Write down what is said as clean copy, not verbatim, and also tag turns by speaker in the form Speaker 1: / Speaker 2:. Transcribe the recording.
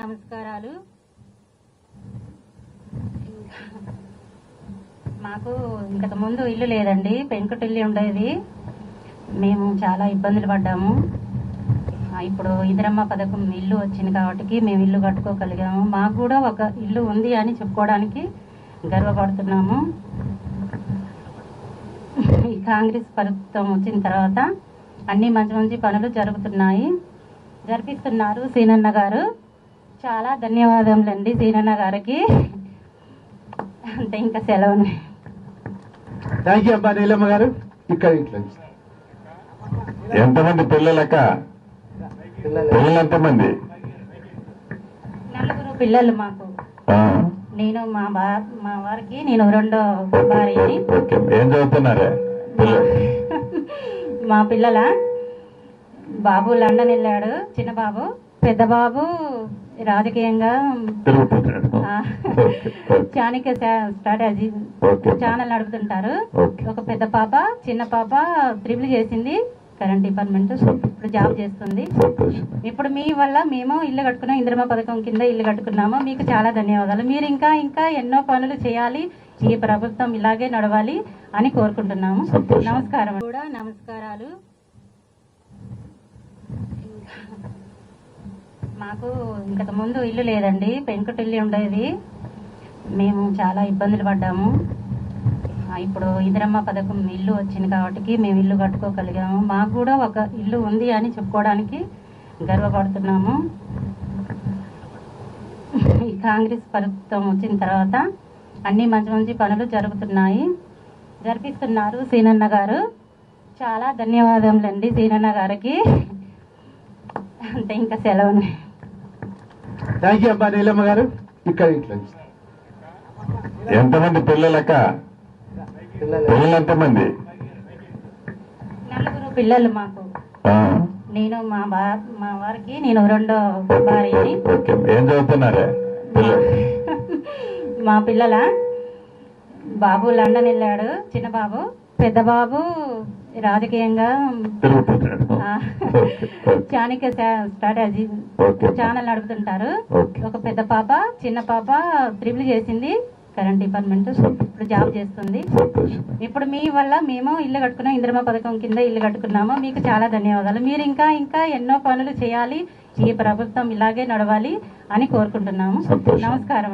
Speaker 1: నమస్కారాలు. మాకు ఇంతకు ముందు ఇల్లు లేదండి, పెంకుటిల్లు ఉండేది. మేము చాలా ఇబ్బందులు పడ్డాము. ఇప్పుడు ఇందిరమ్మ పథకం ఇల్లు వచ్చింది కాబట్టి మేము ఇల్లు కట్టుకోగలిగాము. మాకు కూడా ఒక ఇల్లు ఉంది అని చెప్పుకోవడానికి గర్వపడుతున్నాము. ఈ కాంగ్రెస్ ప్రభుత్వం వచ్చిన తర్వాత అన్ని మంచి మంచి పనులు జరిపిస్తున్నారు సీనన్న గారు. చాలా ధన్యవాదములండి సీనన్న గారికి. అంటే ఇంకా సెలవు.
Speaker 2: థ్యాంక్ యూ అమ్మా నీలమ్మ గారు. ఇక్కడ ఇట్లా
Speaker 3: ఎంతమంది పిల్లలక పిల్లలు ఎంతమంది?
Speaker 1: 4 పిల్లలు మాకు. నేను మా వారికి నేను రెండో భార్యని.
Speaker 3: ఏం చదువుతున్నారే?
Speaker 1: మా పిల్లల బాబు లండన్ వెళ్ళాడు, చిన్న బాబు. పెద్ద బాబు రాజకీయంగా చాణక్య స్ట్రాటజీ ఛానల్ నడుపుతుంటారు. ఒక పెద్ద పాప, చిన్న పాప ట్రిపుల్ చేసింది, కరెంట్ డిపార్ట్మెంట్, ఇప్పుడు జాబ్ చేస్తుంది. ఇప్పుడు మీ వల్ల మేము ఇల్లు కట్టుకున్నాం, ఇందిరమ్మ పథకం కింద ఇల్లు కట్టుకున్నాము. మీకు చాలా ధన్యవాదాలు. మీరు ఇంకా ఎన్నో పనులు చేయాలి, ఈ ప్రభుత్వం ఇలాగే నడవాలి అని కోరుకుంటున్నాము. నమస్కారం కూడా. నమస్కారాలు. మాకు ఇంతకు ముందు ఇల్లు లేదండి, పెంకుటిల్లు ఉండేది. మేము చాలా ఇబ్బందులు పడ్డాము. ఇప్పుడు ఇందిరమ్మ పథకం ఇల్లు వచ్చింది కాబట్టి మేము ఇల్లు కట్టుకోగలిగాము. మాకు కూడా ఒక ఇల్లు ఉంది అని చెప్పుకోవడానికి గర్వపడుతున్నాము. ఈ కాంగ్రెస్ ప్రభుత్వం వచ్చిన తర్వాత అన్ని మంచి మంచి పనులు జరిపిస్తున్నారు సీనన్న గారు. చాలా ధన్యవాదములండి సీనన్న గారికి. అంటే ఇంకా సెలవు.
Speaker 2: థ్యాంక్ యూ అమ్మా నీలమ్మ గారు. ఇక్కడ ఇట్లా
Speaker 3: ఎంతమంది పిల్లలక పిల్లలు ఎంతమంది?
Speaker 1: 4 పిల్లలు మాకు. నేను మా వారికి నేను రెండో భార్యని.
Speaker 3: ఏం చదువుతున్నారే?
Speaker 1: మా పిల్లల బాబు లండన్ వెళ్ళాడు, చిన్న బాబు. పెద్ద బాబు రాజకీయంగా చాణక్య స్ట్రాటజీ ఛానల్ నడుపుతుంటారు. ఒక పెద్ద పాప, చిన్న పాప ట్రిపుల్ చేసింది, కరెంట్ డిపార్ట్మెంట్, ఇప్పుడు జాబ్ చేస్తుంది. ఇప్పుడు మీ వల్ల మేము ఇల్లు కట్టుకున్నాం, ఇందిరమ్మ పథకం కింద ఇల్లు కట్టుకున్నాము. మీకు చాలా ధన్యవాదాలు. మీరు ఇంకా ఎన్నో పనులు చేయాలి, ఈ ప్రభుత్వం ఇలాగే నడవాలి అని కోరుకుంటున్నాము. నమస్కారం.